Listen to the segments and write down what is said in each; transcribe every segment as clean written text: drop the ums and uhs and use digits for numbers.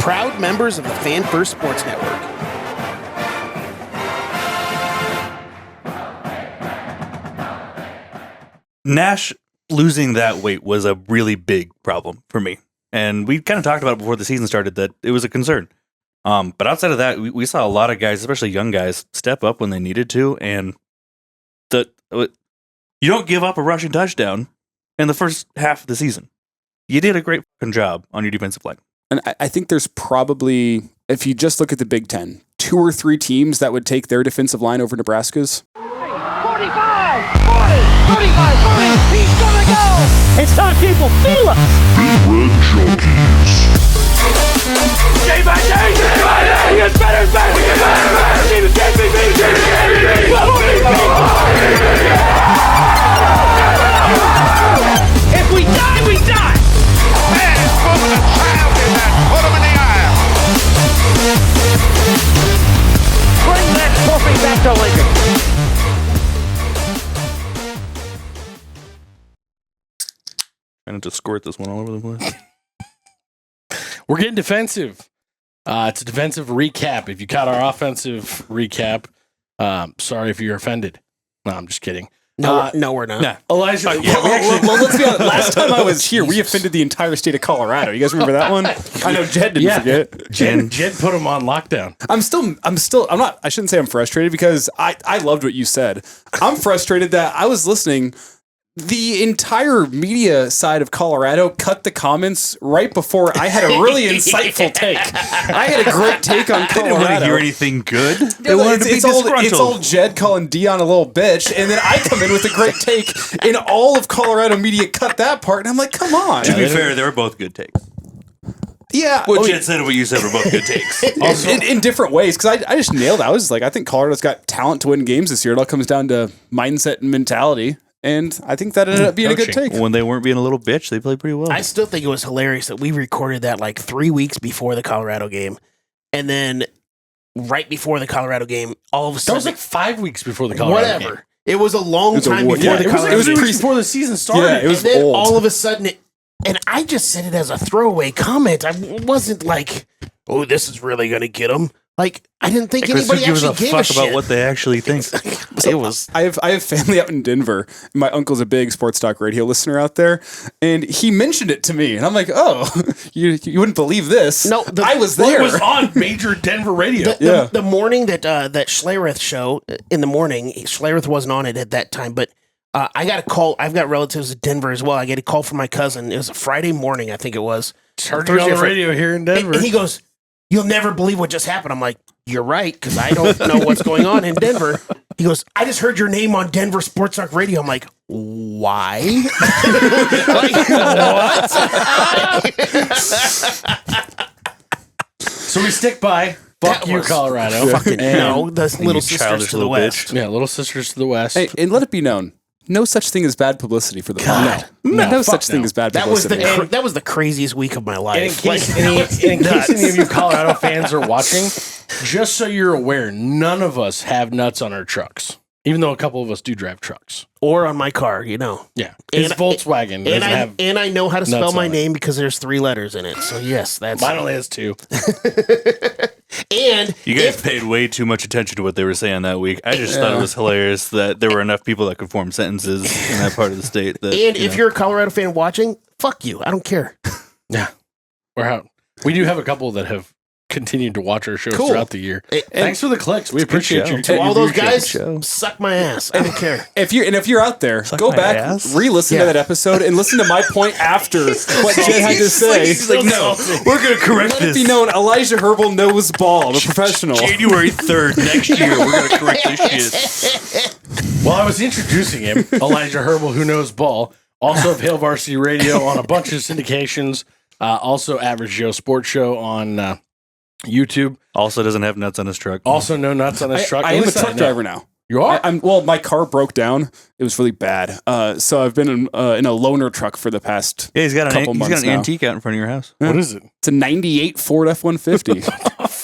proud members of the Fan First Sports Network. Nash losing that weight was a really big problem for me. And we kind of talked about it before the season started that it was a concern. But outside of that, we saw a lot of guys, especially young guys, step up when they needed to. And you don't give up a rushing touchdown in the first half of the season. You did a great fucking job on your defensive line. And I think there's probably, if you just look at the Big Ten, 2 or 3 teams that would take their defensive line over Nebraska's. 45, 40, 35, 40, he's gonna go! It's time, people, feel it! Big Red Junkies. Day by day, he gets better and better! Team is MVP! If we die, we die! Man, put a child in that, put him in the aisle. Bring that trophy back to Lincoln! Trying to squirt this one all over the place. We're getting defensive. It's a defensive recap. If you caught our offensive recap, sorry if you're offended. No, I'm just kidding. No, we're not. Nah. Elijah, Well, let's be honest. Last time I was here, we offended the entire state of Colorado. You guys remember that one? I know Jed didn't forget. Jed put him on lockdown. I'm not, I shouldn't say I'm frustrated because I loved what you said. I'm frustrated that I was listening. The entire media side of Colorado cut the comments right before I had a really insightful take. I had a great take on Colorado. They didn't want to hear anything good. They No, wanted to be disgruntled. it's old Jed calling Dion a little bitch, and then I come in with a great take, and all of Colorado media cut that part, and I'm like, come on. To be fair, they were both good takes. Yeah. What Jed said and what you said were both good takes. Also, in different ways, because I just nailed it. I was like, I think Colorado's got talent to win games this year. It all comes down to mindset and mentality. And I think that ended up being a good take. When they weren't being a little bitch, they played pretty well. I still think it was hilarious that we recorded that like 3 weeks before the Colorado game. And then right before the Colorado game, all of a That sudden... was like 5 weeks before the Colorado game. It was a long time before the Colorado It was game. before the season started. Yeah, it was and then old. all of a sudden, and I just said it as a throwaway comment. I wasn't like, oh, this is really going to get them. Like, I didn't think anybody actually gave a shit about what they actually think. It was... I have family out in Denver. My uncle's a big sports talk radio listener out there, and he mentioned it to me, and I'm like, oh, you wouldn't believe this. No, I was there. It was on major Denver radio. The morning that Schlereth show, in the morning, Schlereth wasn't on it at that time, but I got a call. I've got relatives in Denver as well. I get a call from my cousin. It was a Friday morning, I think it was. Heard you on the radio here in Denver. And he goes, "You'll never believe what just happened." I'm like, "You're right, because I don't know what's going on in Denver." He goes, "I just heard your name on Denver Sports Talk Radio." I'm like, "Why?" Like, what? So we stick by. Fuck That you, was Colorado. Fucking no, the little you sisters childish to the little west. bitch. Yeah, Little Sisters to the West. Hey, and let it be known, no such thing as bad publicity for the God. pod. No, No fuck such thing no. as bad That was publicity. that was the craziest week of my And in life. case, Like, in case any of you Colorado fans are watching, just so you're aware, none of us have nuts on our trucks. Even though a couple of us do drive trucks. or on my car, you know. Yeah. It's And- Volkswagen. Doesn't have And I know how to spell nuts my on it. name because there's 3 letters in it. So yes, that's mine only has 2. and You guys paid way too much attention to what they were saying that week. I just thought it was hilarious that there were enough people that could form sentences in that part of the state. That, and if you're a Colorado fan watching, fuck you. I don't care. Yeah. We're out. We do have a couple that have continued to watch our shows Cool. throughout the year. Thanks for the clicks. We appreciate show. you. To all those Good guys, show. suck my ass. I don't care. If you're out there, go my back, ass? re-listen to that episode, and listen to my point after what Jen had to say. He's like, no, we're going to correct Let it this. be known, Elijah Herbal knows ball. I'm a professional. January 3rd next year, we're going to correct this shit. While I was introducing him, Elijah Herbal, who knows ball, also of Hail Varsity Radio on a bunch of syndications, also Average Joe Sports Show on YouTube. Also doesn't have nuts on his truck. Also no nuts on his truck. I At am a least truck know. driver now. You are? Well, my car broke down. It was really bad. So I've been in a loaner truck for the past Yeah, he's got couple an months now. antique out in front of your house. What is it? It's a 98 Ford F-150.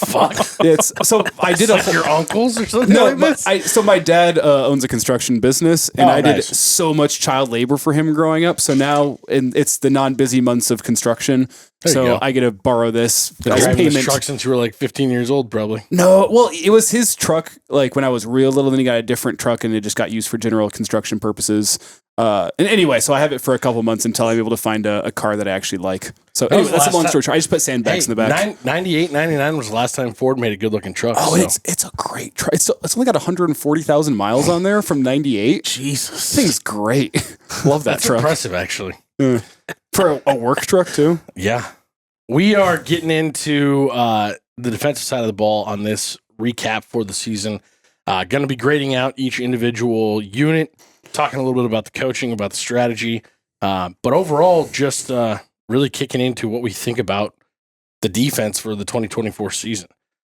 fuck? It's so I did a Your uncles or something no, like this? so my dad owns a construction business, and I did nice. so much child labor for him growing up. So now, it's the non-busy months of construction. There you So go. I get to borrow this as Driving this payment. truck since you were like 15 years old, probably. No, well, it was his truck. Like when I was real little, then he got a different truck, and it just got used for general construction purposes. And anyway, so I have it for a couple months until I'm able to find a car that I actually like. So That was anyway, the that's a last long time- story short. I just put sandbags in the back. 98, 99 was the last time Ford made a good looking truck. Oh, so. and it's a great truck. It's only got 140,000 miles on there from 98. Jesus. This thing's great. Love that That's truck. impressive, actually. For a work truck, too. Yeah. We are getting into the defensive side of the ball on this recap for the season. Going to be grading out each individual unit, talking a little bit about the coaching, about the strategy, but overall, just really kicking into what we think about the defense for the 2024 season.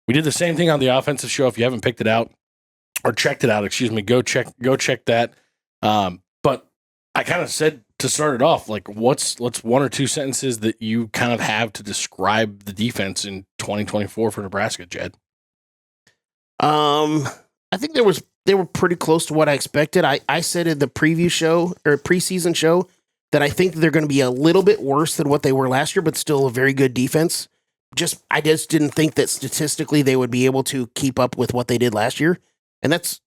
We did the same thing on the offensive show. If you haven't picked it out or checked it out, excuse me, go check that. But I kind of said to start it off, like what's one or two sentences that you kind of have to describe the defense in 2024 for Nebraska, Jed? I think they were pretty close to what I expected. I said in the preview show or preseason show that I think they're going to be a little bit worse than what they were last year, but still a very good defense. I just didn't think that statistically they would be able to keep up with what they did last year. And that's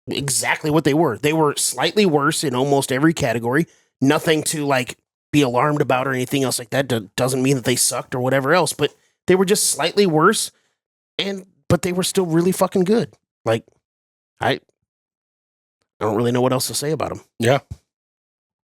exactly what they were. They were slightly worse in almost every category. Nothing to like be alarmed about or anything else like that. Doesn't mean that they sucked or whatever else, but they were just slightly worse. But they were still really fucking good. Like, I don't really know what else to say about them. Yeah.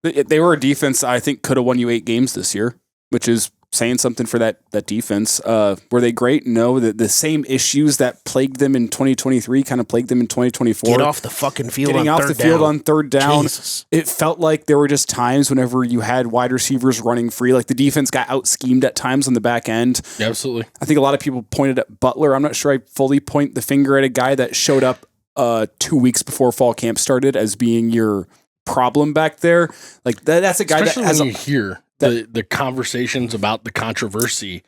They were a defense I think could have won you 8 games this year, which is saying something for that defense. Were they great? No. The same issues that plagued them in 2023 kind of plagued them in 2024. Get off the fucking field. Getting on off third the field down. on third down. Jesus. It felt like there were just times whenever you had wide receivers running free. Like the defense got out schemed at times on the back end. Yeah, absolutely. I think a lot of people pointed at Butler. I'm not sure I fully point the finger at a guy that showed up 2 weeks before fall camp started as being your problem back there. Like that's a guy Especially that has when you hear the conversations about the controversy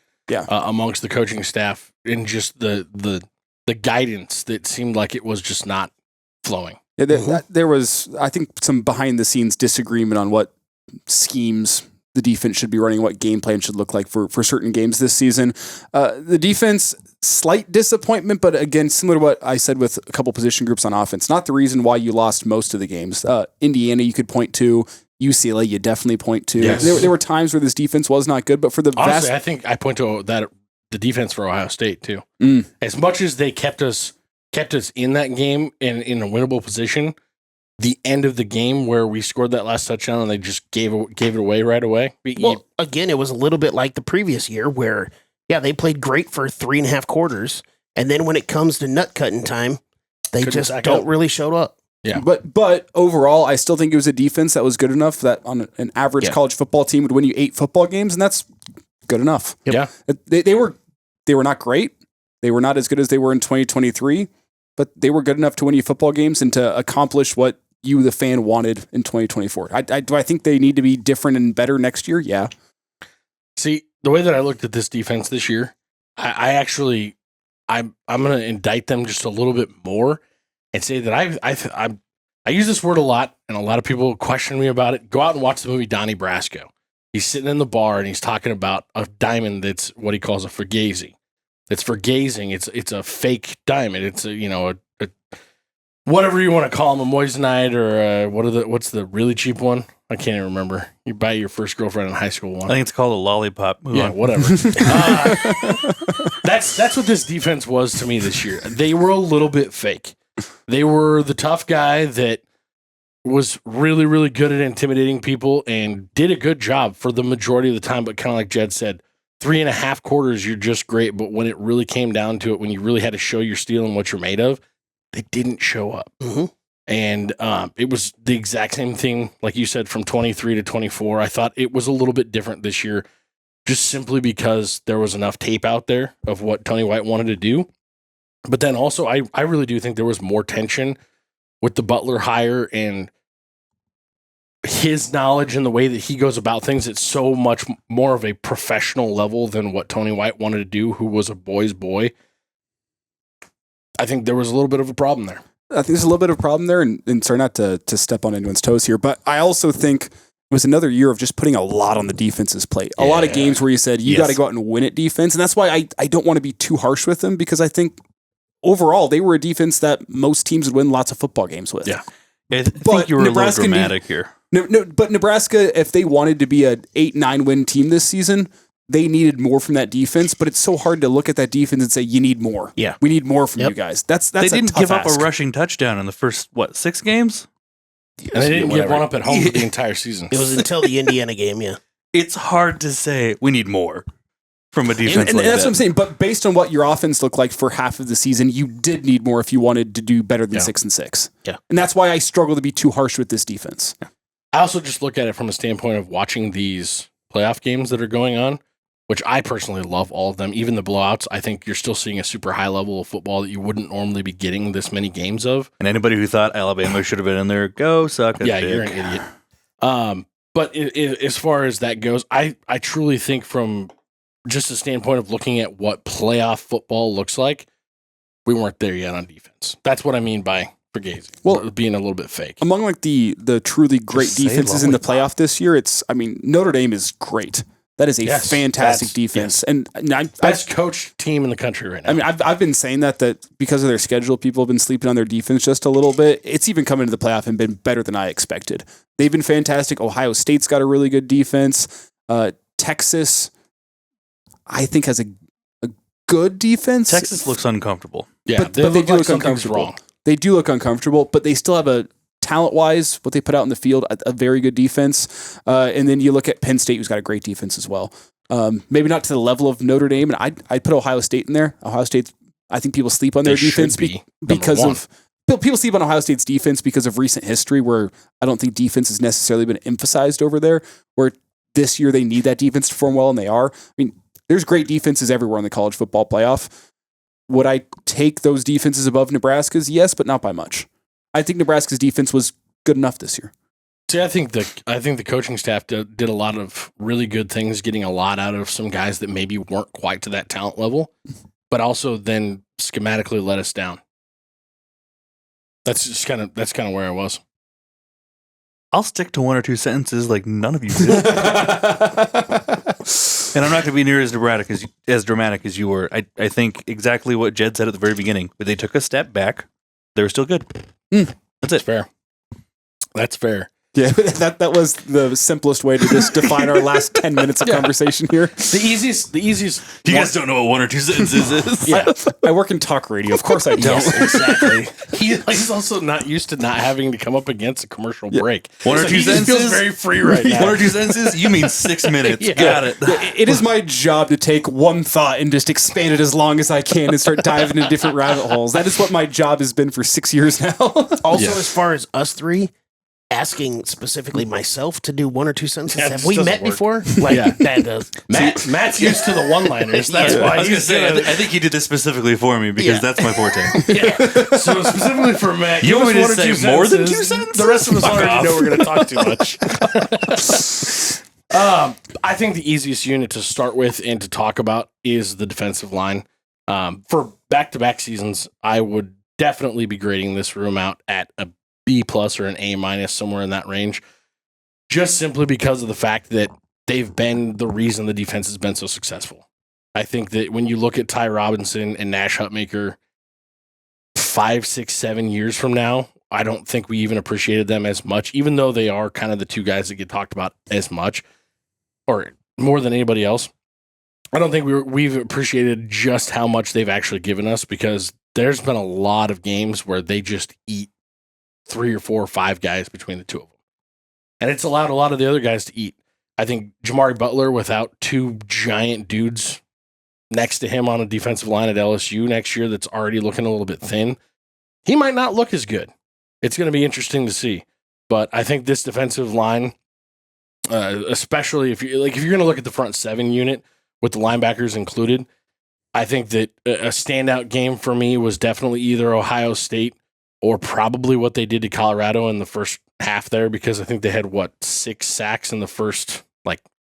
amongst the coaching staff and just the guidance that seemed like it was just not flowing. there was, I think, some behind the scenes disagreement on what schemes the defense should be running, what game plan should look like for certain games this season. The defense, slight disappointment, but again, similar to what I said with a couple position groups on offense, not the reason why you lost most of the games. Indiana, you could point to. UCLA, you definitely point to. Yes. There were times where this defense was not good, but for the Honestly, I think I point to that the defense for Ohio State too. As much as they kept us in that game in a winnable position, the end of the game where we scored that last touchdown and they just gave it away right away. Well, again, it was a little bit like the previous year where, they played great for 3.5 quarters. And then when it comes to nut cutting time, they Couldn't just back don't up. really show up. Yeah. But overall, I still think it was a defense that was good enough that on an average college football team would win you 8 football games, and that's good enough. Yeah. They were not great. They were not as good as they were in 2023, but they were good enough to win you football games and to accomplish what you, the fan, wanted in 2024. Do I think they need to be different and better next year? Yeah. See, the way that I looked at this defense this year, I'm going to indict them just a little bit more and say that I use this word a lot, and a lot of people question me about it. Go out and watch the movie Donnie Brasco. He's sitting in the bar and he's talking about a diamond that's what he calls a fugazi. It's forgazing. It's a fake diamond. It's a whatever you want to call them, a moissanite or what's the really cheap one? I can't even remember. You buy your first girlfriend in high school one. I think it's called a lollipop. Move on. Whatever. That's what this defense was to me this year. They were a little bit fake. They were the tough guy that was really, really good at intimidating people and did a good job for the majority of the time. But kind of like Jed said, 3.5 quarters, you're just great. But when it really came down to it, when you really had to show your steel and what you're made of, they didn't show up. Mm-hmm. And it was the exact same thing, like you said, from 23 to 24. I thought it was a little bit different this year, just simply because there was enough tape out there of what Tony White wanted to do. But then also, I really do think there was more tension with the Butler hire and his knowledge and the way that he goes about things. It's so much more of a professional level than what Tony White wanted to do, who was a boy's boy. I think there was a little bit of a problem there. I think there's a little bit of a problem there, and sorry not to step on anyone's toes here, but I also think it was another year of just putting a lot on the defense's plate. A lot of games where you said, you got to go out and win it defense, and that's why I don't want to be too harsh with them, because I think overall they were a defense that most teams would win lots of football games with. Yeah. I think you were Nebraska a little dramatic here. No, but Nebraska, if they wanted to be an 8-9 win team this season, they needed more from that defense, but it's so hard to look at that defense and say, you need more. Yeah. We need more from you guys. That's They didn't a tough give up ask. a rushing touchdown in the first, 6 games? And they didn't give one up at home for the entire season. It was until the Indiana game, yeah. It's hard to say we need more from a defense And like that's that. what I'm saying. But based on what your offense looked like for half of the season, you did need more if you wanted to do better than 6-6. Yeah. And that's why I struggle to be too harsh with this defense. I also just look at it from a standpoint of watching these playoff games that are going on, which I personally love all of them. Even the blowouts, I think you're still seeing a super high level of football that you wouldn't normally be getting this many games of. And anybody who thought Alabama should have been in there, go suck a dick. You're an idiot. But as far as that goes, I truly think from just a standpoint of looking at what playoff football looks like, we weren't there yet on defense. That's what I mean by forgazing. Well, being a little bit fake. Among like the truly great Just say defenses in the playoff this year, Notre Dame is great. That is a fantastic defense. And best coached team in the country right now. I mean, I've been saying that because of their schedule, people have been sleeping on their defense just a little bit. It's even come into the playoff and been better than I expected. They've been fantastic. Ohio State's got a really good defense. Texas, I think, has a good defense. Texas looks uncomfortable. Yeah, but they do look something's uncomfortable. wrong. They do look uncomfortable, but they still have a talent-wise, what they put out in the field, a very good defense. And then you look at Penn State, who's got a great defense as well. Maybe not to the level of Notre Dame, and I'd put Ohio State in there. Ohio State, I think people sleep on their defense because of people sleep on Ohio State's defense because of recent history, where I don't think defense has necessarily been emphasized over there. Where this year they need that defense to perform well, and they are. I mean, there's great defenses everywhere in the college football playoff. Would I take those defenses above Nebraska's? Yes, but not by much. I think Nebraska's defense was good enough this year. See, I think the coaching staff did a lot of really good things, getting a lot out of some guys that maybe weren't quite to that talent level, but also then schematically let us down. That's kind of where I was. I'll stick to one or two sentences like none of you did. And I'm not going to be near as dramatic as you were. I think exactly what Jed said at the very beginning. But they took a step back. They were still good. That's it. Fair. That's fair. Yeah, that was the simplest way to just define our last 10 minutes of conversation here. The easiest. You guys don't know what one or two sentences is. Yeah, I work in talk radio. Of course I don't. Yes, exactly. He's also not used to not having to come up against a commercial break. One or So two he just sentences. feels very free right now. One or two sentences. You mean 6 minutes? Yeah. Got it. It is my job to take one thought and just expand it as long as I can and start diving into different rabbit holes. That is what my job has been for 6 years now. Also, as far as us three, asking specifically myself to do one or two sentences. That Have we doesn't met work. before? Like, that does. Matt's used to the one-liners. That's why I was he's going to say, I think he did this specifically for me because that's my forte. So specifically for Matt, You give want me us to one or say two more than sentences. 2 sentences? The rest of us Fuck already off. know we're going to talk too much. I think the easiest unit to start with and to talk about is the defensive line. For back-to-back seasons, I would definitely be grading this room out at a B+ or an A- somewhere in that range, just simply because of the fact that they've been the reason the defense has been so successful. I think that when you look at Ty Robinson and Nash Hutmaker 5, 6, 7 years from now, I don't think we even appreciated them as much, even though they are kind of the two guys that get talked about as much or more than anybody else. I don't think we've appreciated just how much they've actually given us, because there's been a lot of games where they just eat 3 or 4 or 5 guys between the two of them. And it's allowed a lot of the other guys to eat. I think Jamari Butler, without 2 giant dudes next to him on a defensive line at LSU next year that's already looking a little bit thin, he might not look as good. It's going to be interesting to see. But I think this defensive line, especially if you're going to look at the front 7 unit with the linebackers included, I think that a standout game for me was definitely either Ohio State or probably what they did to Colorado in the first half there, because I think they had 6 sacks in the first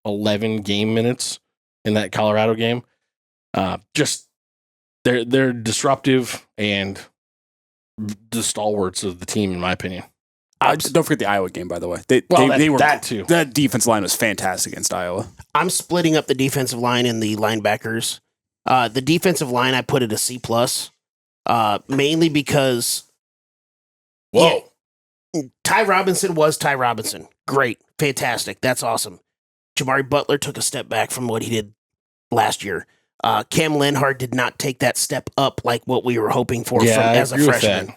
11 game minutes in that Colorado game. Just they're disruptive, and the stalwarts of the team, in my opinion. Don't forget the Iowa game, by the way. They were that too. That defense line was fantastic against Iowa. I'm splitting up the defensive line and the linebackers. The defensive line, I put it a C+, mainly because Ty Robinson was Ty Robinson. Great. Fantastic. That's awesome. Jamari Butler took a step back from what he did last year. Cam Lenhard did not take that step up like what we were hoping for as a freshman.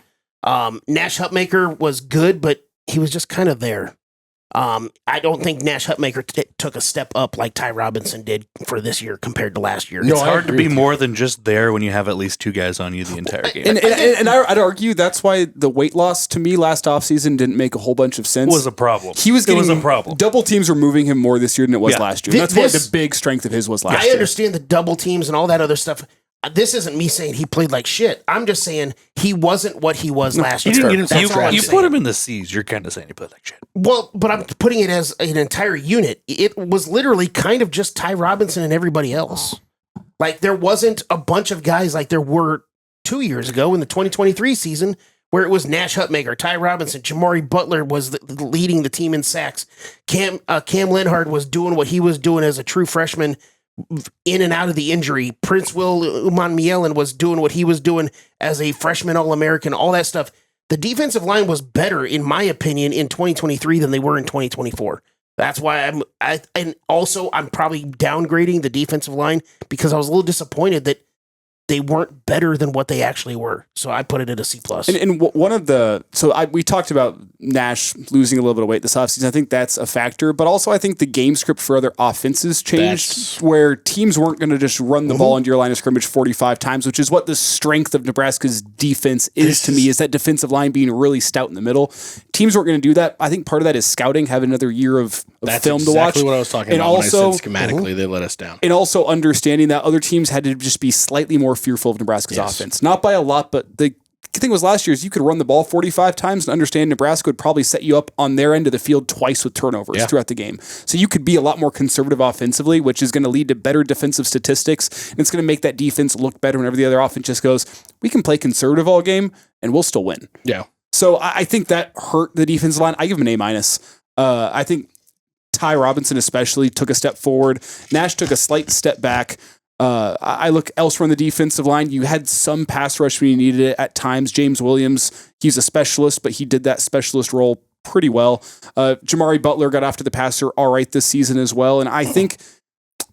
Nash Hutmaker was good, but he was just kind of there. I don't think Nash Hutmaker took a step up like Ty Robinson did for this year compared to last year. It's hard to be more than just there when you have at least two guys on you the entire game. And I'd argue that's why the weight loss to me last offseason didn't make a whole bunch of sense. It was a problem. He was getting a problem. Double teams were moving him more this year than it was last year. That's why the big strength of his was last year. I understand the double teams and all that other stuff. This isn't me saying he played like shit. I'm just saying he wasn't what he was last year. You put him in the C's. You're kind of saying he played like shit. Well, but I'm putting it as an entire unit. It was literally kind of just Ty Robinson and everybody else. Like, there wasn't a bunch of guys like there were 2 years ago in the 2023 season where it was Nash Hutmaker, Ty Robinson, Jamari Butler was leading the team in sacks. Cam Lenhard was doing what he was doing as a true freshman in and out of the injury. Prince Will Umanmielen was doing what he was doing as a freshman All-American, all that stuff. The defensive line was better, in my opinion, in 2023 than they were in 2024. That's why I'm probably downgrading the defensive line because I was a little disappointed that they weren't better than what they actually were. So I put it at a C+. And one of the we talked about Nash losing a little bit of weight this offseason. I think that's a factor, but also I think the game script for other offenses changed where teams weren't going to just run the ball into your line of scrimmage 45 times, which is what the strength of Nebraska's defense is to me, is that defensive line being really stout in the middle. Teams weren't going to do that. I think part of that is scouting, having another year of film to watch. That's exactly what I was talking about also, when I said schematically they let us down. And also understanding that other teams had to just be slightly more fearful of Nebraska's offense. Not by a lot, but the thing was last year is you could run the ball 45 times and understand Nebraska would probably set you up on their end of the field twice with turnovers throughout the game. So you could be a lot more conservative offensively, which is going to lead to better defensive statistics. And it's going to make that defense look better whenever the other offense just goes, we can play conservative all game and we'll still win. Yeah. So I think that hurt the defensive line. I give him an A-. I think Ty Robinson especially took a step forward. Nash took a slight step back. I look elsewhere on the defensive line. You had some pass rush when you needed it at times. James Williams, he's a specialist, but he did that specialist role pretty well. Jamari Butler got after the passer all right this season as well. And I think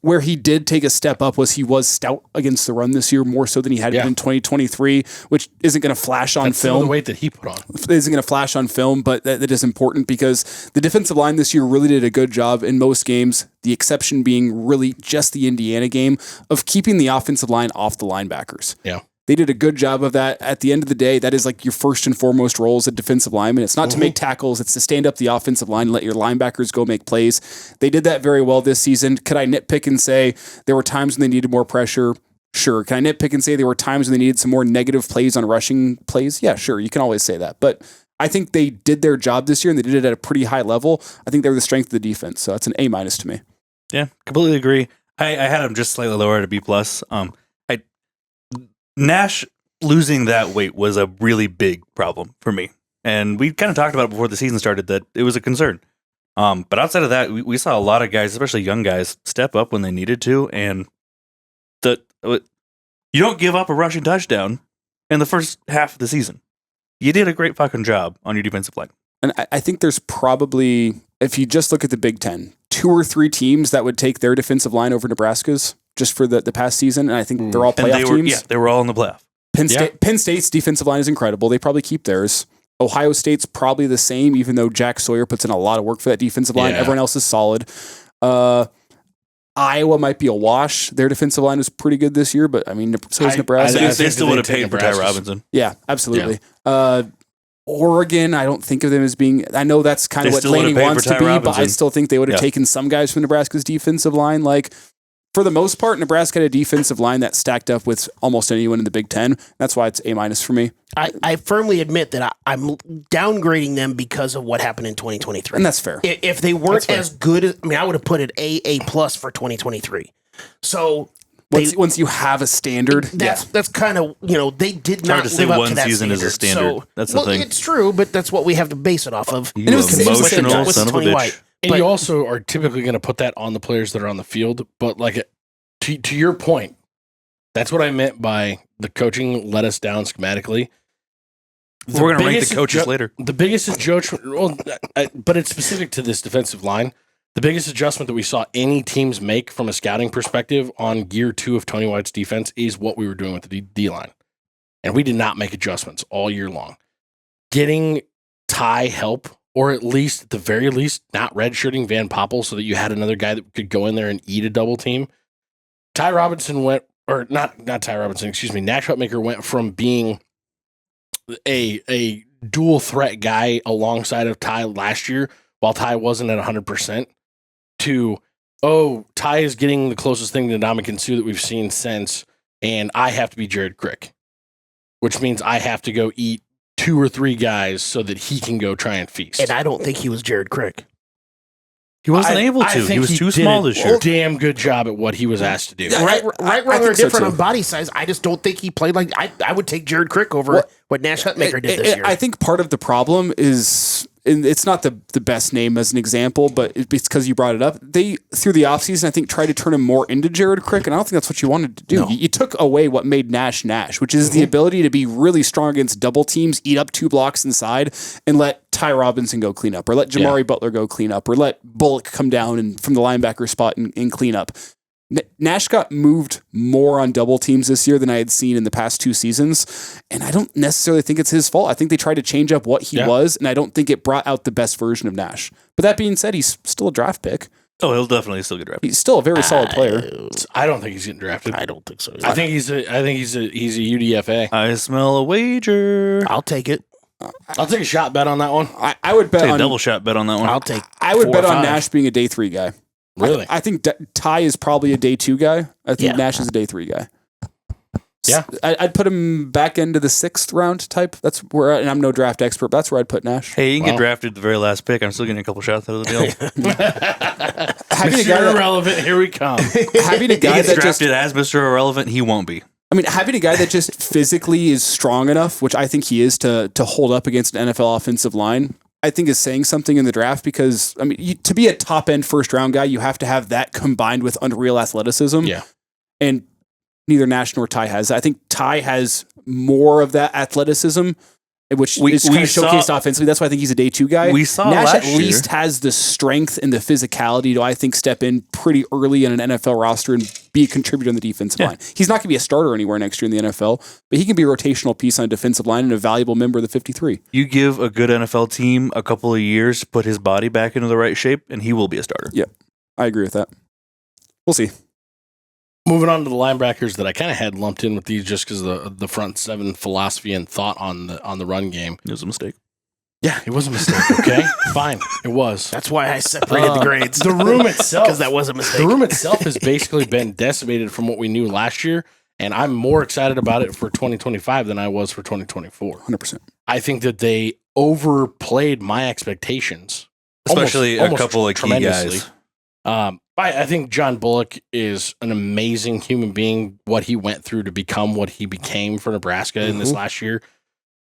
where he did take a step up was he was stout against the run this year, more so than he had been in 2023, which isn't going to flash on film. Some of the weight that he put on. It isn't going to flash on film, but that is important because the defensive line this year really did a good job in most games, the exception being really just the Indiana game, of keeping the offensive line off the linebackers. Yeah. They did a good job of that. At the end of the day, that is like your first and foremost role as a defensive lineman. It's not to make tackles. It's to stand up the offensive line and let your linebackers go make plays. They did that very well this season. Could I nitpick and say there were times when they needed more pressure? Sure. Can I nitpick and say there were times when they needed some more negative plays on rushing plays? Yeah, sure. You can always say that. But I think they did their job this year and they did it at a pretty high level. I think they were the strength of the defense. So that's an A- to me. Yeah, completely agree. I had him just slightly lower at a B+. Nash losing that weight was a really big problem for me. And we kind of talked about it before the season started that it was a concern. But outside of that, we saw a lot of guys, especially young guys, step up when they needed to. And you don't give up a rushing touchdown in the first half of the season. You did a great fucking job on your defensive line. And I think there's probably, if you just look at the Big Ten, 2 or 3 teams that would take their defensive line over Nebraska's just for the past season. And I think they're all playoff teams. Yeah, they were all in the playoff. Penn State's defensive line is incredible. They probably keep theirs. Ohio State's probably the same, even though Jack Sawyer puts in a lot of work for that defensive line. Everyone else is solid. Iowa might be a wash. Their defensive line is pretty good this year, but I mean, so is Nebraska. They still would have paid for Ty Robinson. Yeah, absolutely. Yeah. Oregon, I don't think of them as being. I know that's kind of what Lanning wants to be, but I still think they would have taken some guys from Nebraska's defensive line. Like, for the most part, Nebraska had a defensive line that stacked up with almost anyone in the Big Ten. That's why it's A- for me. I firmly admit that I'm downgrading them because of what happened in 2023. And that's fair. If they weren't as good, I would have put it A+ for 2023. So Once you have a standard, that's kind of, they did hard not to say live up one to that season is a standard. So, That's the thing. It's true, but that's what we have to base it off of. You it was emotional with son of a Tony bitch. White. And But- you also are typically going to put that on the players that are on the field. But like to your point, that's what I meant by the coaching let us down schematically. We're going to rank biggest the coaches adju- later. The biggest adjustment, but it's specific to this defensive line. The biggest adjustment that we saw any teams make from a scouting perspective on year 2 of Tony White's defense is what we were doing with the D line. And we did not make adjustments all year long. Getting Ty help, or at least, at the very least, not redshirting Van Poppel so that you had another guy that could go in there and eat a double team. Ty Robinson went, or not Ty Robinson, excuse me, Nash Hutmaker went from being a dual threat guy alongside of Ty last year while Ty wasn't at 100% to, Ty is getting the closest thing to Ndamukong Suh that we've seen since, and I have to be Jared Crick, which means I have to go eat 2 or 3 guys so that he can go try and feast. And I don't think he was Jared Crick. He wasn't able I to. think He was too did small a this year. Damn good job at what he was asked to do. Right, I wrong, or think so, different too. on body size. I just don't think he played like I would take Jared Crick over what Nash Hutmaker did this year. I think part of the problem is, and it's not the best name as an example, but it's because you brought it up. They, through the offseason, I think, tried to turn him more into Jared Crick, and I don't think that's what you wanted to do. No. You took away what made Nash, which is the ability to be really strong against double teams, eat up 2 blocks inside, and let Ty Robinson go clean up, or let Jamari Butler go clean up, or let Bullock come down and from the linebacker spot and clean up. Nash got moved more on double teams this year than I had seen in the past 2 seasons, and I don't necessarily think it's his fault. I think they tried to change up what he was, and I don't think it brought out the best version of Nash. But that being said, he's still a draft pick. Oh, he'll definitely still get drafted. He's still a very solid player. I don't think he's getting drafted. I don't think so. I think he's a UDFA. I smell a wager. I'll take it. I'll take a shot bet on that one. I would bet Take a on double shot bet on that one. I'll take. I would 4 bet or on 5. Nash being a day 3 guy. Really? I think Ty is probably a day 2 guy. I think Yeah. Nash is a day 3 guy. Yeah. I'd put him back into the 6th round type. That's where, and I'm no draft expert, but that's where I'd put Nash. Hey, you can Wow. get drafted at the very last pick. I'm still getting a couple shots out of the deal. Having a Mr. guy that, Irrelevant, here we come. having a He guy gets that just drafted as Mr. Irrelevant. He won't be. having a guy that just physically is strong enough, which I think he is, to hold up against an NFL offensive line, I think is saying something in the draft because, to be a top end first round guy, you have to have that combined with unreal athleticism. Yeah. And neither Nash nor Ty has. I think Ty has more of that athleticism, which is kind we of saw- showcased offensively. That's why I think he's a day 2 guy. We saw Nash last at least has the strength and the physicality to, I think, step in pretty early in an NFL roster and be a contributor on the defensive line. He's not going to be a starter anywhere next year in the NFL, but he can be a rotational piece on a defensive line and a valuable member of the 53. You give a good NFL team a couple of years to put his body back into the right shape, and he will be a starter. Yep. I agree with that. We'll see. Moving on to the linebackers that I kind of had lumped in with these just because of the front 7 philosophy and thought on the run game. It was a mistake. Yeah, it was a mistake. Okay, fine, it was. That's why I separated the grades. The room itself, Because that was a mistake. the room itself has basically been decimated from what we knew last year, and I'm more excited about it for 2025 than I was for 2024. 100%. I think that they overplayed my expectations, Especially a couple of key tremendously. guys. I think John Bullock is an amazing human being, what he went through to become what he became for Nebraska in this last year.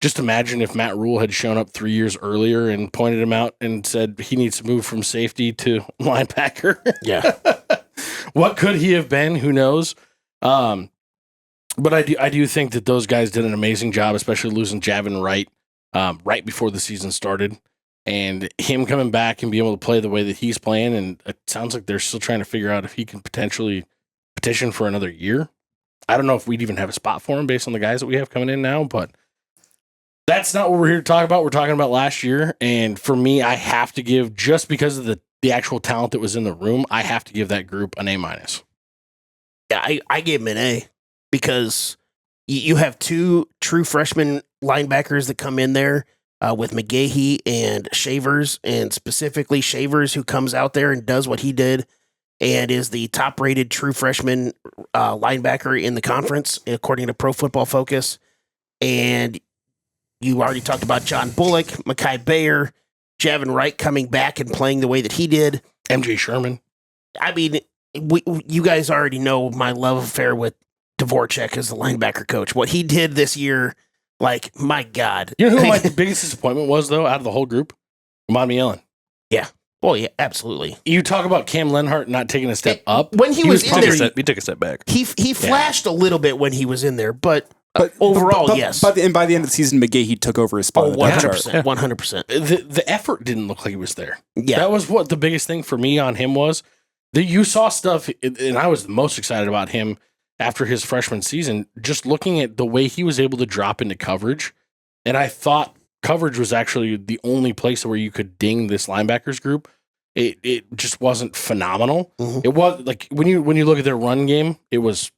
Just imagine if Matt Rule had shown up 3 years earlier and pointed him out and said he needs to move from safety to linebacker. Yeah. What could he have been? Who knows? But I do think that those guys did an amazing job, especially losing Javin Wright right before the season started. And him coming back and being able to play the way that he's playing, and it sounds like they're still trying to figure out if he can potentially petition for another year. I don't know if we'd even have a spot for him based on the guys that we have coming in now, but that's not what we're here to talk about. We're talking about last year, and for me, I have to give, just because of the actual talent that was in the room, I have to give that group an A-. Yeah, I gave him an A because you have 2 true freshman linebackers that come in there with McGahee and Shavers, and specifically Shavers, who comes out there and does what he did and is the top-rated true freshman linebacker in the conference, according to Pro Football Focus. And you already talked about John Bullock, Mekhi Bayer, Javin Wright coming back and playing the way that he did. MJ Sherman. I mean, you guys already know my love affair with Dvorak as the linebacker coach. What he did this year, like, my God. You know who my biggest disappointment was, though, out of the whole group? Monty Allen. Yeah. Well, yeah, absolutely. You talk about Cam Lenhart not taking a step up. When he was in there, He took a step back. he flashed a little bit when he was in there, but overall, yes. By the end of the season, McGahee took over his spot. 100%. 100%. The effort didn't look like he was there. Yeah. That was what the biggest thing for me on him was. That you saw stuff, and I was the most excited about him after his freshman season, just looking at the way he was able to drop into coverage. And I thought coverage was actually the only place where you could ding this linebackers group. It just wasn't phenomenal. Mhm. It was like when you look at their run game, it was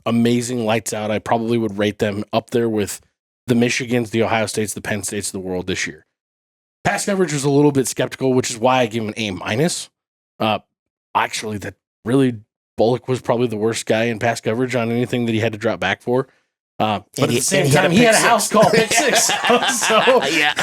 amazing, lights out. I probably would rate them up there with the Michigans, the Ohio States, the Penn States of the world this year. Pass coverage was a little bit skeptical, which is why I give him an A-. Actually, that really Bullock was probably the worst guy in pass coverage on anything that he had to drop back for. But at the same time, he had a house call pick six. So Yeah.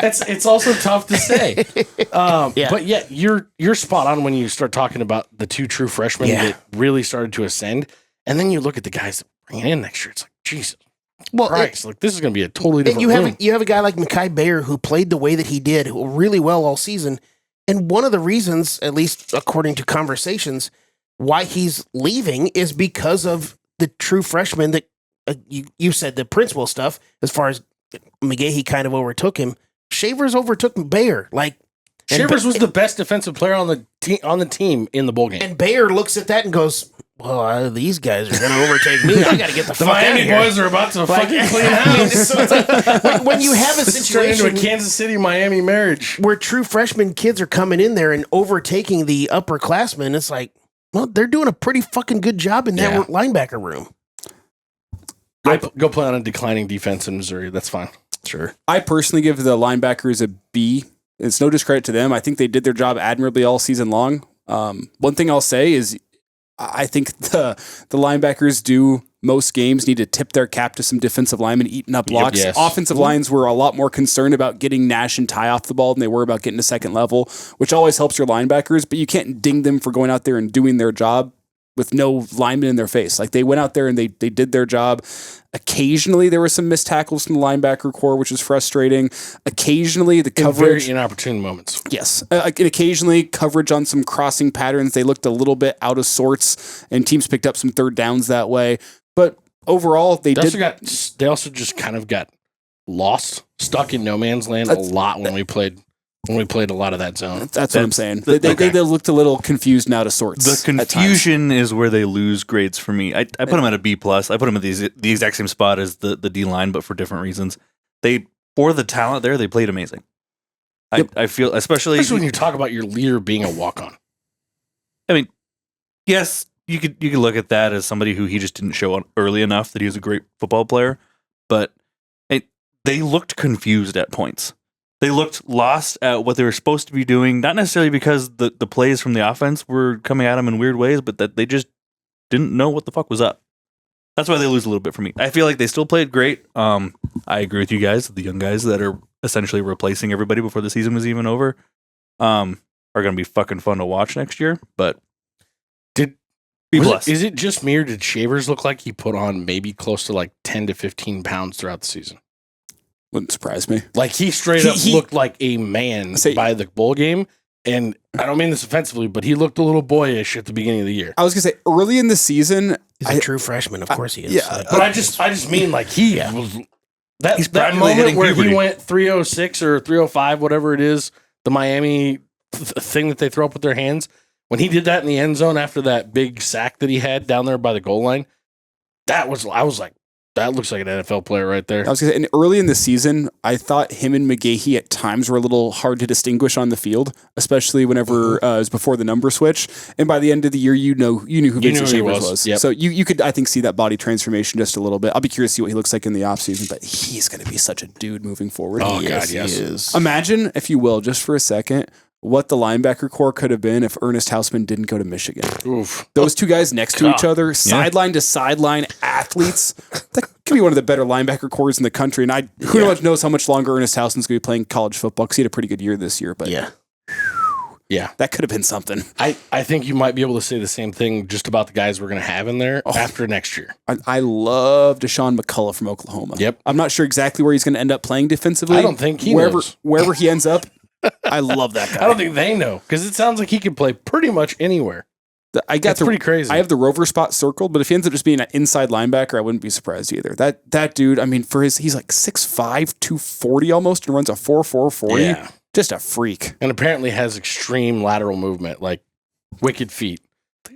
it's also tough to say. But yeah, you're spot on when you start talking about the two true freshmen that really started to ascend. And then you look at the guys that bring in next year. It's like, Jesus Christ, like this is going to be a totally different room. You have a guy like Mekhi Bayer who played the way that he did really well all season. And one of the reasons, at least according to conversations, why he's leaving is because of the true freshmen that you said the principal stuff. As far as McGahee kind of overtook him, Shavers overtook Bayer. Shavers was the best defensive player on the team in the bowl game. And Bayer looks at that and goes, "Well, these guys are going to overtake me. I got to get the fuck out of Miami here." boys are about to fucking clean house. So it's like, when you have a It's turned into situation a Kansas City Miami marriage. where true freshman kids are coming in there and overtaking the upperclassmen, it's like, well, they're doing a pretty fucking good job in that linebacker room. Go play on a declining defense in Missouri. That's fine. Sure. I personally give the linebackers a B. It's no discredit to them. I think they did their job admirably all season long. One thing I'll say is I think the linebackers do most games need to tip their cap to some defensive linemen eating up blocks. Yes. Offensive lines were a lot more concerned about getting Nash and Ty off the ball than they were about getting to second level, which always helps your linebackers, but you can't ding them for going out there and doing their job with no lineman in their face. Like they went out there and they did their job. Occasionally there were some missed tackles from the linebacker core, which is frustrating. Occasionally the coverage, very inopportune moments. yes, and occasionally coverage on some crossing patterns. They looked a little bit out of sorts, and teams picked up some third downs that way. But overall, they also just kind of got lost, stuck in no man's land a lot when we played a lot of that zone. That's what I'm saying. They looked a little confused and out of sorts. The confusion is where they lose grades for me. I put them at a B+. I put them at the exact same spot as the D-line, but for different reasons. For the talent there, they played amazing. I feel, especially when you talk about your leader being a walk-on. I mean, yes, you could look at that as somebody who he just didn't show early enough that he was a great football player, but they looked confused at points. They looked lost at what they were supposed to be doing, not necessarily because the plays from the offense were coming at them in weird ways, but that they just didn't know what the fuck was up. That's why they lose a little bit for me. I feel like they still played great. I agree with you guys. The young guys that are essentially replacing everybody before the season was even over are going to be fucking fun to watch next year, but B+. Is it just me or did Shavers look like he put on maybe close to like 10 to 15 pounds throughout the season? Wouldn't surprise me. Like he straight up looked like a man by the bowl game. And I don't mean this offensively, but he looked a little boyish at the beginning of the year. I was going to say, early in the season... He's a true freshman. Of course he is. Yeah. But I just mean like he was... That practically moment hitting where puberty. he went 306 or 305, whatever it is, the Miami thing that they throw up with their hands, when he did that in the end zone after that big sack that he had down there by the goal line, I was like, that looks like an NFL player right there. I was going to say, and early in the season, I thought him and McGahee at times were a little hard to distinguish on the field, especially whenever it was before the number switch. And by the end of the year, you knew who Vincent Shavers was. Yep. So you could, I think, see that body transformation just a little bit. I'll be curious to see what he looks like in the offseason, but he's going to be such a dude moving forward. Oh, Yes, God, yes. he is. Imagine, if you will, just for a second, what the linebacker core could have been if Ernest Hausman didn't go to Michigan. Oof. Those two guys next to each other, sideline to sideline athletes. That could be one of the better linebacker cores in the country. And who knows how much longer Ernest Hausman's going to be playing college football because he had a pretty good year this year. But Yeah. Yeah. That could have been something. I think you might be able to say the same thing just about the guys we're going to have in there after next year. I love Deshaun McCullough from Oklahoma. Yep. I'm not sure exactly where he's going to end up playing defensively. I don't think he wherever knows. wherever he ends up. I love that guy. I don't think they know because it sounds like he can play pretty much anywhere. That's pretty crazy. I have the rover spot circled, but if he ends up just being an inside linebacker, I wouldn't be surprised either. That dude, I mean, he's like 6'5", 240 almost, and runs a 4.4 40. Yeah. Just a freak. And apparently has extreme lateral movement, like wicked feet.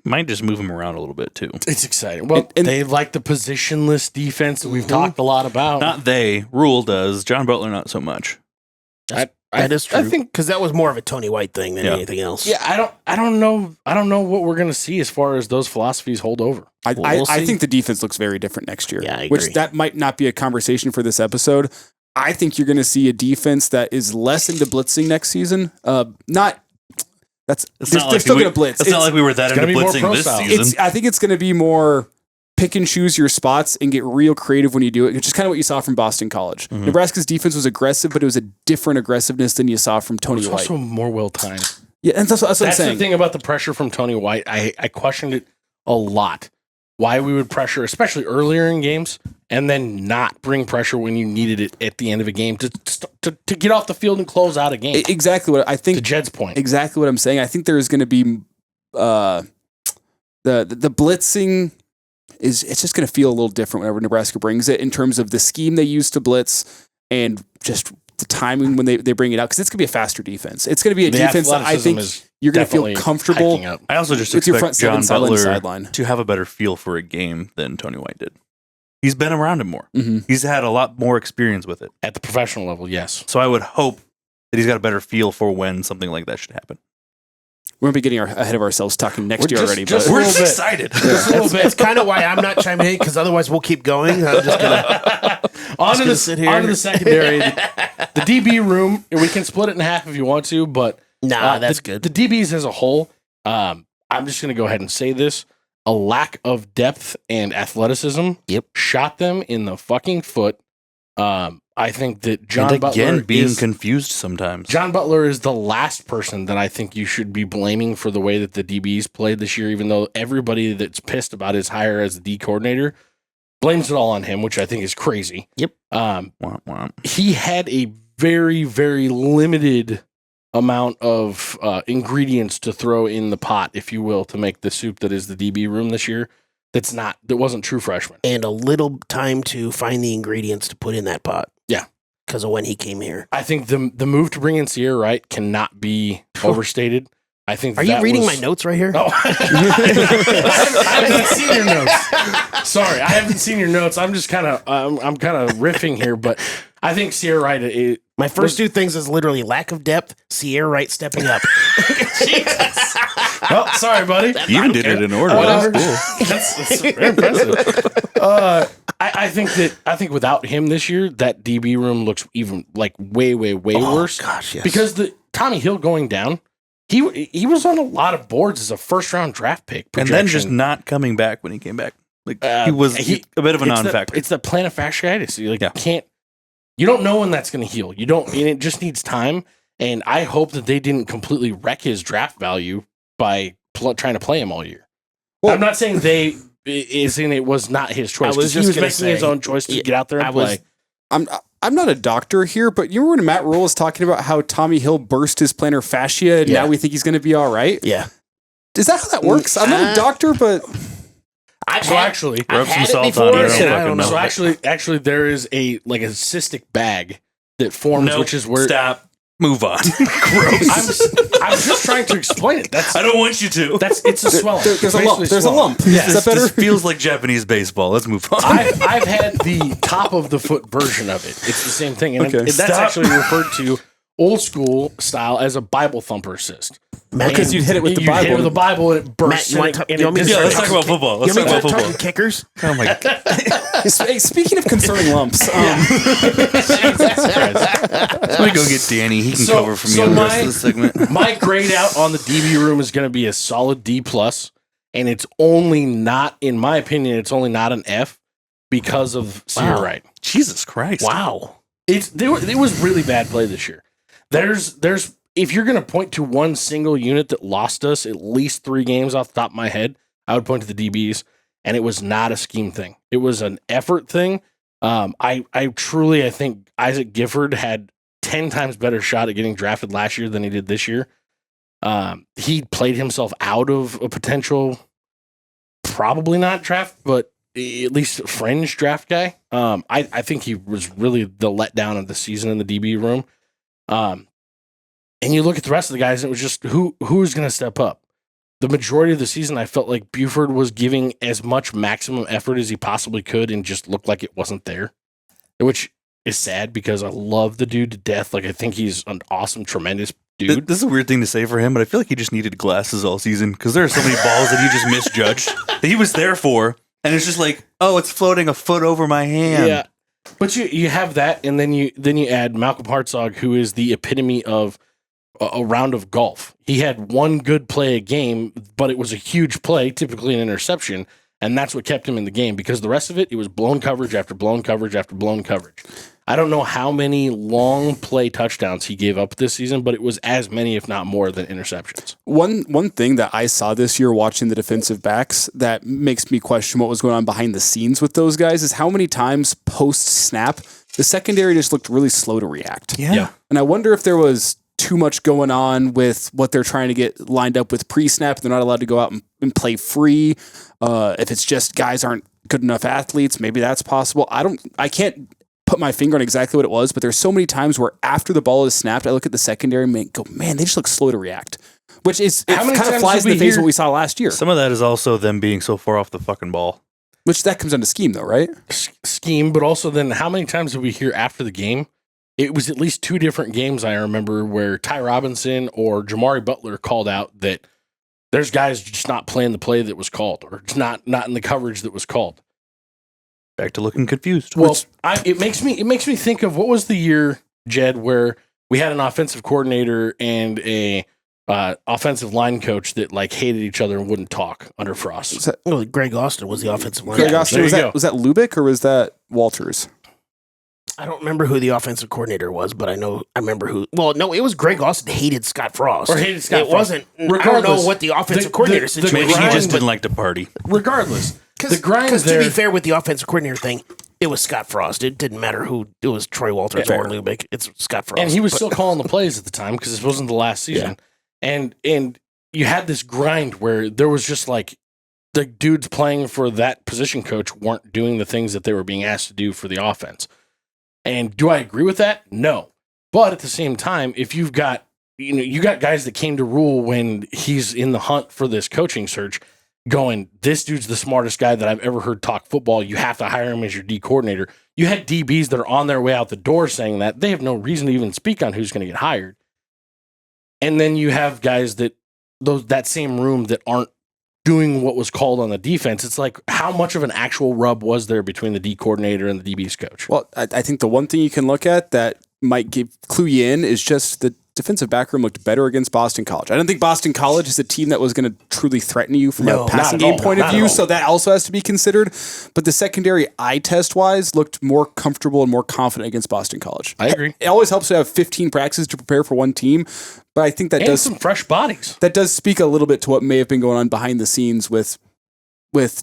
Might just move him around a little bit too. It's exciting. Well, they like the positionless defense that we've talked a lot about. Not they. Rule does. John Butler not so much. That is true. I think because that was more of a Tony White thing than anything else. Yeah, I don't know what we're gonna see as far as those philosophies hold over. I think the defense looks very different next year. Yeah, I agree. Which that might not be a conversation for this episode. I think you're going to see a defense that is less into blitzing next season. They're still going to blitz. It's not like we were that into gonna be more blitzing pro this style. season. I think it's going to be more pick and choose your spots and get real creative when you do it, which is kind of what you saw from Boston College. Mm-hmm. Nebraska's defense was aggressive, but it was a different aggressiveness than you saw from Tony It's White. also more well timed. Yeah, and that's what I'm That's saying. the thing about the pressure from Tony White. I questioned it a lot. Why we would pressure, especially earlier in games, and then not bring pressure when you needed it at the end of a game to get off the field and close out a game. Exactly what I think. To Jed's point. Exactly what I'm saying. I think there is going to be the blitzing it's just going to feel a little different whenever Nebraska brings it in terms of the scheme they use to blitz and just the timing when they bring it out, because it's going to be a faster defense. It's going to be a defense that I think you're going to feel comfortable. I also just with your expect front John seven, Butler sideline. to have a better feel for a game than Tony White did. He's been around him more. Mm-hmm. He's had a lot more experience with it. At the professional level, yes. So I would hope that he's got a better feel for when something like that should happen. We're going to be getting ahead of ourselves talking next year already. Just But We're a just little bit. excited. Just a little bit. It's kind of why I'm not chiming in, because otherwise we'll keep going. I'm just gonna Onto the secondary. The DB room, we can split it in half if you want to, but that's good. The DBs as a whole, I'm just going to go ahead and say this. A lack of depth and athleticism shot them in the fucking foot. I think that John Butler being confused sometimes. John Butler is the last person that I think you should be blaming for the way that the DBs played this year, even though everybody that's pissed about his hire as the D coordinator blames it all on him, which I think is crazy. Yep. He had a very, very limited amount of ingredients to throw in the pot, if you will, to make the soup that is the DB room this year. That wasn't true freshman. And a little time to find the ingredients to put in that pot. Yeah. Because of when he came here. I think the move to bring in Sierra Wright cannot be overstated. I think. Are you reading my notes right here? Oh. I haven't seen your notes. Sorry, I haven't seen your notes. I'm just kind of I'm kind of riffing here, but I think Sierra Wright. My first two things is literally lack of depth, Sierra Wright stepping up. Jesus. Well, sorry, buddy. You even did it in order. That's very impressive. I think without him this year, that DB room looks even like way worse. Gosh, yes. Because the Tommy Hill going down, he was on a lot of boards as a first round draft pick, And then just not coming back when he came back. Like he was a bit of a non-factor. It's the plantar fasciitis. You don't know when that's going to heal. You don't, and it just needs time. And I hope that they didn't completely wreck his draft value by trying to play him all year. Well, I'm not saying it was not his choice. I was He just was gonna making say, his own choice to get out there and play. I'm not a doctor here, but you remember when Matt Rule was talking about how Tommy Hill burst his plantar fascia and now we think he's going to be all right? Yeah. Is that how that works? I'm not a doctor, but I've rub some salt on it. I don't know. So actually, there is a cystic bag that forms, which is where. Stop. Move on. Gross. I'm just trying to explain it. I don't want you to. It's a swelling. there's a lump. There's a lump. Yes. Is that better? This feels like Japanese baseball. Let's move on. I've had the top of the foot version of it. It's the same thing, and that's actually referred to old school style as a Bible thumper cyst. Because you'd hit it with the Bible. Hit it with the Bible and it bursts. Matt, let's talk about football. Let's talk about football. Talking kickers? Oh my god. Hey, speaking of concerning lumps, Let me go get Danny. He can cover for me on the rest of the segment. My grade out on the DB room is going to be a solid D+, and it's only not, in my opinion, it's only not an F because of Sierra Wright. Jesus Christ. Wow. It was really bad play this year. There's if you're going to point to one single unit that lost us at least 3 games off the top of my head, I would point to the DBs, and it was not a scheme thing. It was an effort thing. I truly think Isaac Gifford had 10 times better shot at getting drafted last year than he did this year. He played himself out of a potential, probably not draft, but at least a fringe draft guy. I think he was really the letdown of the season in the DB room. And you look at the rest of the guys, and it was just who's going to step up. The majority of the season, I felt like Buford was giving as much maximum effort as he possibly could and just looked like it wasn't there, which is sad because I love the dude to death. Like, I think he's an awesome, tremendous dude. This is a weird thing to say for him, but I feel like he just needed glasses all season because there are so many balls that he just misjudged that he was there for. And it's just like, oh, it's floating a foot over my hand. Yeah. But you have that, and then you add Malcolm Hartzog, who is the epitome of a round of golf. He had one good play a game, but it was a huge play, typically an interception, and that's what kept him in the game because the rest of it was blown coverage after blown coverage after blown coverage. I don't know how many long play touchdowns he gave up this season, but it was as many, if not more, than interceptions. One thing that I saw this year watching the defensive backs that makes me question what was going on behind the scenes with those guys is how many times post-snap the secondary just looked really slow to react. Yeah. And I wonder if there was too much going on with what they're trying to get lined up with pre-snap. They're not allowed to go out and play free. If it's just guys aren't good enough athletes, maybe that's possible. I can't put my finger on exactly what it was, but there's so many times where after the ball is snapped, I look at the secondary and go, man, they just look slow to react. Which is, it kind of flies in the face of what we saw last year. Some of that is also them being so far off the fucking ball. Which that comes down to scheme though, right? Scheme, but also then how many times did we hear after the game? It was at least 2 different games I remember where Ty Robinson or Jamari Butler called out that there's guys just not playing the play that was called or just not in the coverage that was called. Back to looking confused. Well, it makes me think of what was the year, Jed, where we had an offensive coordinator and a offensive line coach that like hated each other and wouldn't talk under Frost. Greg Austin was the offensive line. Greg Austin, was that Lubick or was that Walters? I don't remember who the offensive coordinator was, but I remember who. Well, no, it was Greg Austin hated Scott Frost. Or hated Scott It Frost. wasn't. Regardless, I don't know what the offensive coordinator situation Maybe he was. just didn't like to party. Regardless, the grind Because to there. be fair with the offensive coordinator thing, it was Scott Frost. It didn't matter who. It was Troy Walters or Lubick. It's Scott Frost. And he was still calling the plays at the time because this wasn't the last season. Yeah. And you had this grind where there was just like the dudes playing for that position coach weren't doing the things that they were being asked to do for the offense. And do I agree with that? No. But at the same time, if you've got, you got guys that came to Rule when he's in the hunt for this coaching search going, this dude's the smartest guy that I've ever heard talk football. You have to hire him as your D coordinator. You had DBs that are on their way out the door saying that. They have no reason to even speak on who's going to get hired. And then you have guys that same room that aren't doing what was called on the defense. It's like, how much of an actual rub was there between the D coordinator and the DB's coach? Well, I think the one thing you can look at that might clue you in is just the defensive back room looked better against Boston College. I don't think Boston College is a team that was going to truly threaten you from a passing game point of view, so that also has to be considered. But the secondary eye test wise looked more comfortable and more confident against Boston College. I agree. It always helps to have 15 practices to prepare for one team, but I think that and does some fresh bodies. That does speak a little bit to what may have been going on behind the scenes with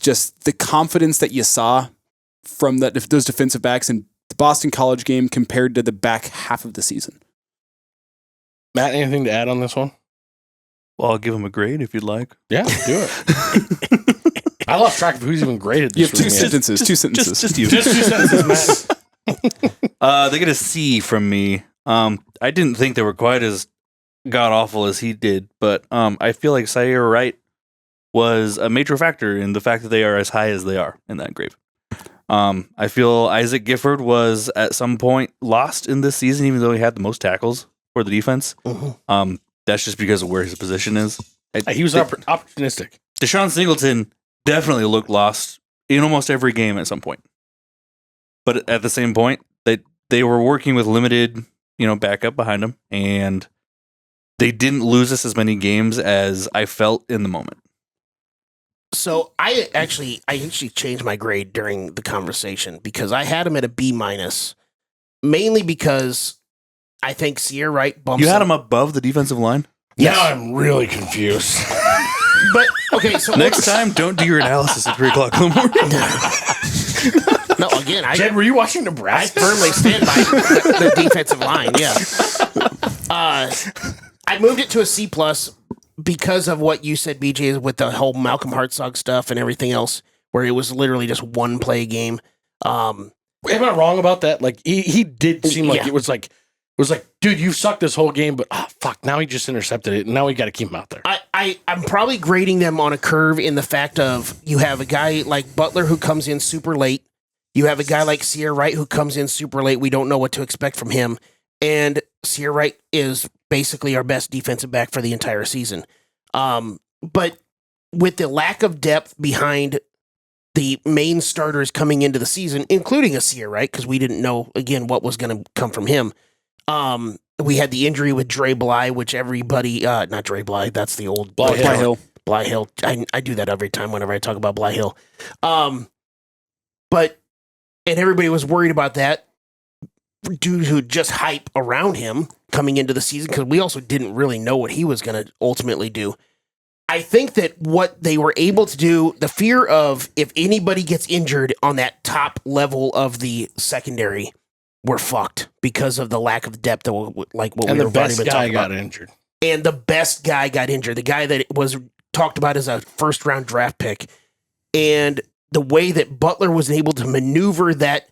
just the confidence that you saw from those defensive backs in the Boston College game compared to the back half of the season. Matt, anything to add on this one? Well, I'll give him a grade if you'd like. Yeah, do it. I lost track of who's even graded You this have two weekend. sentences. Just you. Just 2 sentences, Matt. They get a C from me. I didn't think they were quite as god awful as he did, but I feel like Sayer Wright was a major factor in the fact that they are as high as they are in that grade. I feel Isaac Gifford was at some point lost in this season, even though he had the most tackles for the defense. Mm-hmm. That's just because of where his position is. He was opportunistic. Deshaun Singleton definitely looked lost in almost every game at some point. But at the same point, they were working with limited, backup behind them, and they didn't lose us as many games as I felt in the moment. So I actually changed my grade during the conversation because I had him at a B-, mainly because I think Sierra Wright bumps You had him above the defensive line? Yes. Now I'm really confused. But, okay, so Next time, don't do your analysis at 3 o'clock in the morning. No, again, Jed, were you watching I Nebraska? firmly stand by the defensive line, yeah. I moved it to a C+ because of what you said, BJ, with the whole Malcolm Hartzog stuff and everything else, where it was literally just one play game. Am I wrong about that? Like he did seem like Yeah. it was like, dude, you sucked this whole game, but fuck, now he just intercepted it, and now we got to keep him out there. I'm probably grading them on a curve in the fact of you have a guy like Butler who comes in super late. You have a guy like Sierra Wright who comes in super late. We don't know what to expect from him. And Sierra Wright is basically our best defensive back for the entire season. But with the lack of depth behind the main starters coming into the season, including a Sierra Wright, because we didn't know, again, what was going to come from him. We had the injury with Dre Bly, which everybody, not Dre Bly, that's the old Bly Hill. Bly Hill. I do that every time whenever I talk about Bly Hill. But everybody was worried about that due to just hype around him coming into the season, because we also didn't really know what he was going to ultimately do. I think that what they were able to do, the fear of if anybody gets injured on that top level of the secondary, we're fucked because of the lack of depth, like what And we the were best talking guy about. got injured. And the best guy got injured. The guy that was talked about as a first-round draft pick. And the way that Butler was able to maneuver that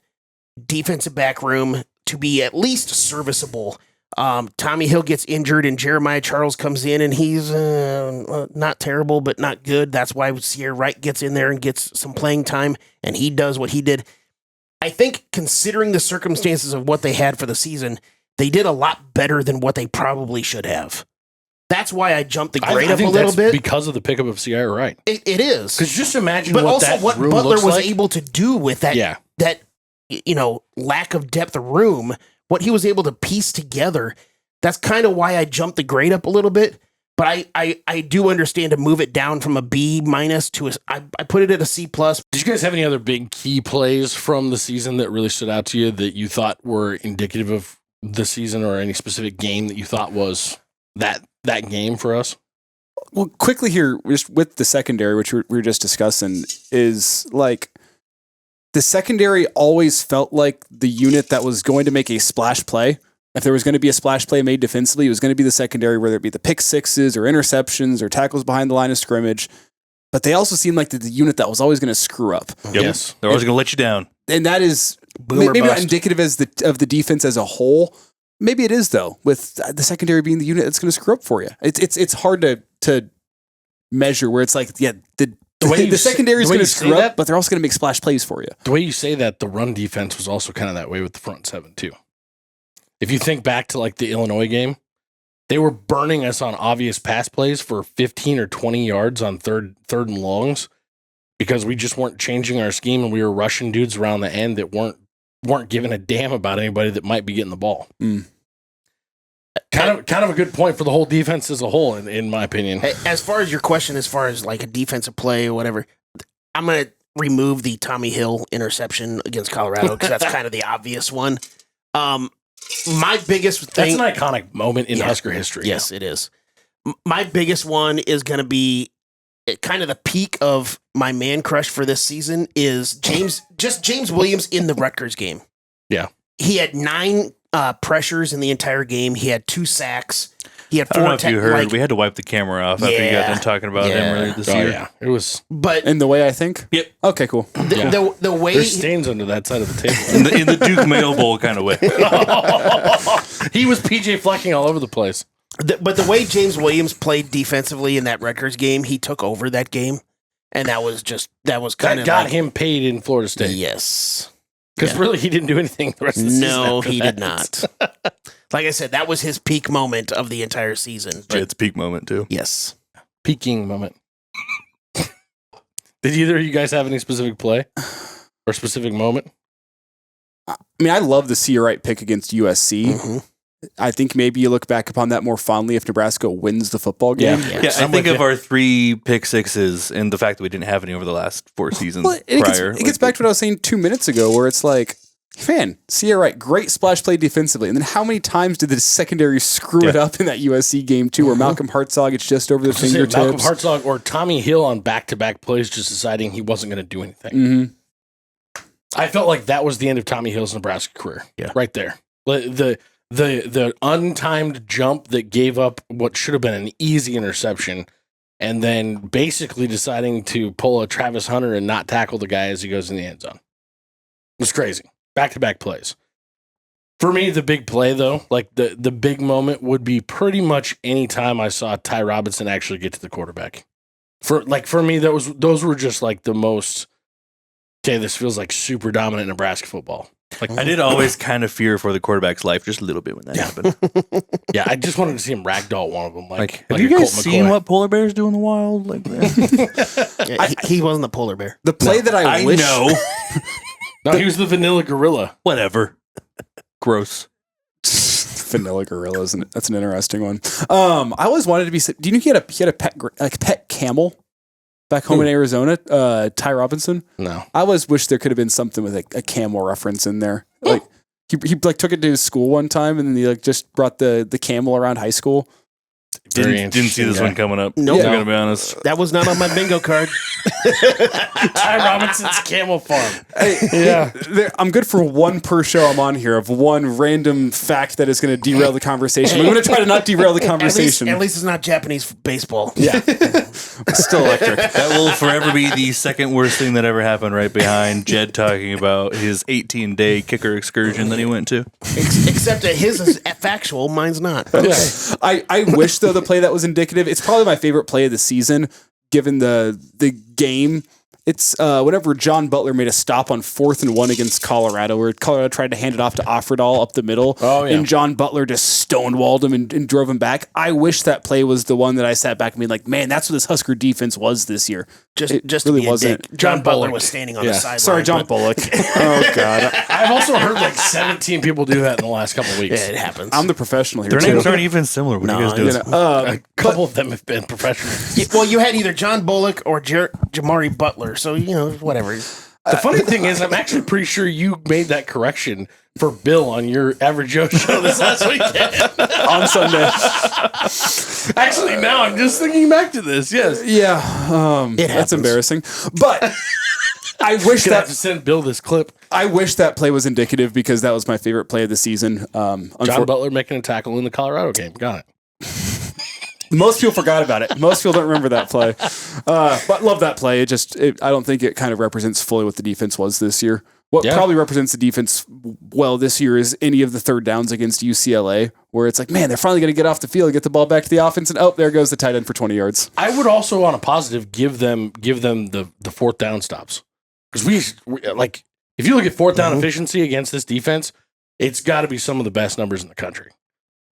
defensive back room to be at least serviceable. Tommy Hill gets injured and Jeremiah Charles comes in and he's not terrible, but not good. That's why Sierra Wright gets in there and gets some playing time, and he does what he did. I think considering the circumstances of what they had for the season, they did a lot better than what they probably should have. That's why I jumped the grade I up a think little that's bit. because of the pickup of Sierra Wright. It is. Because just imagine But what also that what room Butler looks was like. able to do with that, Yeah. that lack of depth of room, what he was able to piece together. That's kind of why I jumped the grade up a little bit. But I do understand to move it down from a B- to I put it at a C+. Did you guys have any other big key plays from the season that really stood out to you that you thought were indicative of the season, or any specific game that you thought was that game for us? Well, quickly here, just with the secondary, which we were just discussing, is like the secondary always felt like the unit that was going to make a splash play. If there was going to be a splash play made defensively, it was going to be the secondary, whether it be the pick sixes or interceptions or tackles behind the line of scrimmage. But they also seemed like the unit that was always going to screw up. Yep. Yes. They're always going to let you down. And that is Boomer maybe not bust. indicative of the defense as a whole. Maybe it is, though, with the secondary being the unit that's going to screw up for you. It's hard to measure where it's like, yeah, the secondary is going to screw up, but they're also going to make splash plays for you. The way you say that, the run defense was also kind of that way with the front seven too. If you think back to like the Illinois game, they were burning us on obvious pass plays for 15 or 20 yards on third and longs because we just weren't changing our scheme, and we were rushing dudes around the end that weren't giving a damn about anybody that might be getting the ball. Kind of a good point for the whole defense as a whole, in my opinion. As far as your question, as far as like a defensive play or whatever, I'm going to remove the Tommy Hill interception against Colorado because that's kind of the obvious one. My biggest thing... That's an iconic moment in Husker history. Yes, it is. My biggest one is going to be kind of the peak of my man crush for this season is James Williams in the Rutgers game. Yeah. He had 9 pressures in the entire game. He had 2 sacks. He had 4 I don't know if you heard, we had to wipe the camera off after you got done talking about him earlier this year. Yeah. It was. But In the way I think? Yep. Okay, cool. the way There's stains under that side of the table. In the Duke Mayo Bowl kind of way. He was PJ flecking all over the place. but the way James Williams played defensively in that Rutgers game, he took over that game, and that was kind That of got him paid in Florida State. Yes. Because really, he didn't do anything the rest of the season. No, after he that. did not. Like I said, that was his peak moment of the entire season. But It's a peak moment, too. yes. Peaking moment. Did either of you guys have any specific play or specific moment? I mean, I love the Sierra Wright pick against USC. Mhm. I think maybe you look back upon that more fondly if Nebraska wins the football game. Yeah. Yeah, I I'm think with of you. our 3 pick sixes and the fact that we didn't have any over the last 4 seasons Well, it prior. gets back to what I was saying 2 minutes ago, where it's like Man, see, you're right. Great splash play defensively. And then how many times did the secondary screw it up in that USC game, too, where Malcolm Hartzog gets just over the fingertips? Malcolm Hartzog or Tommy Hill on back-to-back plays just deciding he wasn't going to do anything. I felt like that was the end of Tommy Hill's Nebraska career. Yeah. Right there. The untimed jump that gave up what should have been an easy interception and then basically deciding to pull a Travis Hunter and not tackle the guy as he goes in the end zone. It was crazy. Back-to-back plays. For me, the big play, though, like the big moment would be pretty much any time I saw Ty Robinson actually get to the quarterback. For me, those were just like the most, okay, this feels like super dominant Nebraska football. Like I did always kind of fear for the quarterback's life just a little bit when that happened. Yeah, I just wanted to see him ragdoll one of them. Like Have a you guys Colt seen McCoy. what polar bears do in the wild? Like that? Yeah, he wasn't the polar bear. The play that I wish... know. No, he was the vanilla gorilla. Whatever. Gross. Vanilla gorilla, isn't it? That's an interesting one. I always wanted to be... Do you know he had a pet camel back home in Arizona? Ty Robinson? No. I always wish there could have been something with a camel reference in there. Like he like took it to his school one time, and then he like just brought the camel around high school. Didn't see this one coming up. Nope. I'm going to be honest. That was not on my bingo card. Ty Robinson's Camel Farm. Yeah, I'm good for one per show I'm on here of one random fact that is going to derail the conversation. I'm going to try to not derail the conversation. At least it's not Japanese baseball. Yeah, still electric. That will forever be the second worst thing that ever happened, right behind Jed talking about his 18-day kicker excursion that he went to. Except that his is factual, mine's not. Yeah. I wish though the play that was indicative. It's probably my favorite play of the season, given the game. It's whenever John Butler made a stop on 4th and 1 against Colorado, where Colorado tried to hand it off to Offerdahl up the middle. Oh, yeah. And John Butler just stonewalled him and drove him back. I wish that play was the one that I sat back and be like, man, that's what this Husker defense was this year. Just really to be a wasn't. dick. John Butler Bullock. was standing on the sideline. Sorry, John Bullock. Oh, God. I've also heard like 17 people do that in the last couple of weeks. Yeah, it happens. I'm the professional here, Their too. names aren't even similar. What are you guys doing? A couple of them have been professionals. Well, you had either John Bullock or Jamari Butler, so, whatever. The funny thing is, I'm actually pretty sure you made that correction for Bill on your Average Joe show this last weekend. On Sunday. Actually, now I'm just thinking back to this. Yes. Yeah. It That's happens. embarrassing. But I wish Gonna have to that send Bill this clip. I wish that play was indicative because that was my favorite play of the season. John Butler making a tackle in the Colorado game. Got it. Most people forgot about it. Most people don't remember that play. But love that play. I don't think it kind of represents fully what the defense was this year. What probably represents the defense well this year is any of the third downs against UCLA, where it's like, man, they're finally going to get off the field, get the ball back to the offense, and there goes the tight end for 20 yards. I would also, on a positive, give them the 4th down stops. Because we like, if you look at 4th down efficiency against this defense, it's got to be some of the best numbers in the country.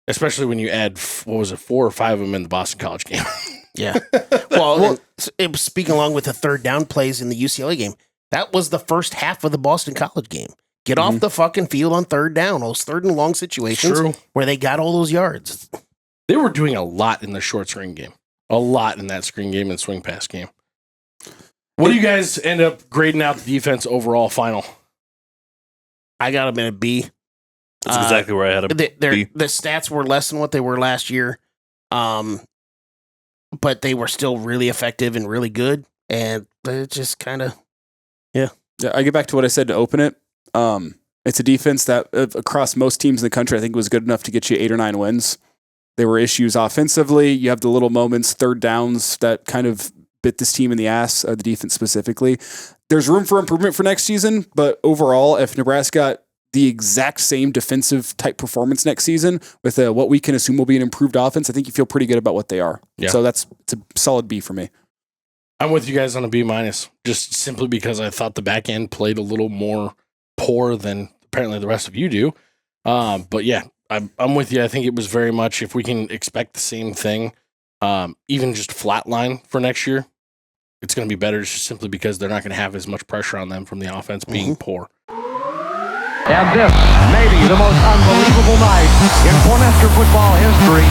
Especially when you add, 4 or 5 of them in the Boston College game. Yeah. Well, it was speaking along with the third down plays in the UCLA game. That was the first half of the Boston College game. Get off the fucking field on third down. Those third and long situations where they got all those yards. They were doing a lot in the short screen game. A lot in that screen game and swing pass game. What do you guys end up grading out the defense overall final? I got them in a B. That's exactly where I had a B. The stats were less than what they were last year, but they were still really effective and really good. And it just kind of, Yeah, I get back to what I said to open it. It's a defense that across most teams in the country, I think was good enough to get you 8 or 9 wins. There were issues offensively. You have the little moments, third downs that kind of bit this team in the ass, the defense specifically. There's room for improvement for next season, but overall, if Nebraska got the exact same defensive type performance next season with what we can assume will be an improved offense, I think you feel pretty good about what they are. Yeah. So it's a solid B for me. I'm with you guys on a B-, just simply because I thought the back end played a little more poor than apparently the rest of you do. But yeah, I'm with you. I think it was very much, if we can expect the same thing, even just flatline for next year, it's going to be better just simply because they're not going to have as much pressure on them from the offense being poor. And this may be the most unbelievable night in Cornhusker football history.